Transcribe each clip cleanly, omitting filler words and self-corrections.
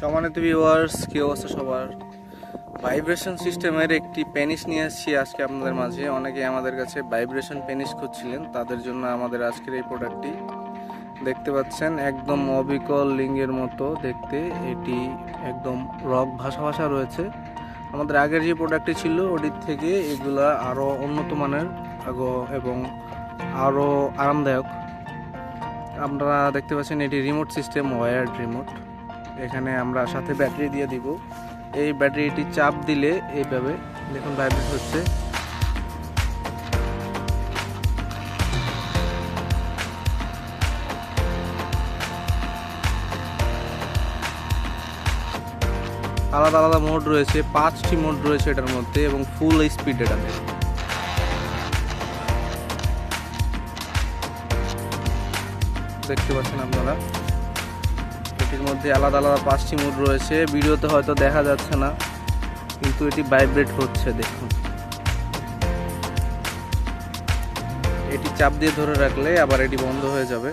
সম্মানিত ভিউয়ার্স, কি অবস্থা সবার? ভাইব্রেশন সিস্টেমের একটি পেনিস নিয়ে আসছি আজকে আপনাদের মাঝে। অনেকে আমাদের কাছে ভাইব্রেশন পেনিস খুঁজছিলেন, তাদের জন্য আমাদের আজকের এই প্রোডাক্টটি। দেখতে পাচ্ছেন একদম অবিকল লিঙ্গের মতো দেখতে, এটি একদম রক ভাষা রয়েছে। আমাদের আগের যে প্রোডাক্টটি ছিল ওটির থেকে এগুলা আরও উন্নত মানের এবং আরও আরামদায়ক। আপনারা দেখতে পাচ্ছেন এটি রিমোট সিস্টেম, ওয়্যার্ড রিমোট। এখানে আমরা সাথে ব্যাটারি দিয়ে দিব। এই ব্যাটারিটি চাপ দিলে এইভাবে দেখুন ভাইব্রেট হচ্ছে। আলাদা আলাদা মোড রয়েছে, 5টি মোড রয়েছে এটার মধ্যে এবং ফুল স্পিড এটাতে। দেখতে পাচ্ছেন আপনারা এটির মধ্যে আলাদা আলাদা 5টি মোড রয়েছে। ভিডিওতে হয়তো দেখা যাচ্ছে না, কিন্তু এটি ভাইব্রেট হচ্ছে। দেখুন, এটি চাপ দিয়ে ধরে রাখলে আবার এটি বন্ধ হয়ে যাবে।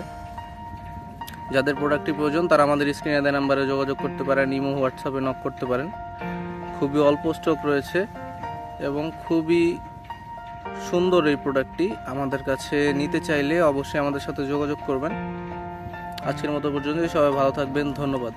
যাদের প্রোডাক্টটি প্রয়োজন তারা আমাদের স্ক্রিনে দেওয়া নাম্বারে যোগাযোগ করতে পারেন, ইমো, হোয়াটসঅ্যাপে নক করতে পারেন। খুবই অল্প স্টক রয়েছে এবং খুবই সুন্দর এই প্রোডাক্টটি। আমাদের কাছে নিতে চাইলে অবশ্যই আমাদের সাথে যোগাযোগ করবেন। আজকের মতো পর্যন্ত, সবাই ভালো থাকবেন, ধন্যবাদ।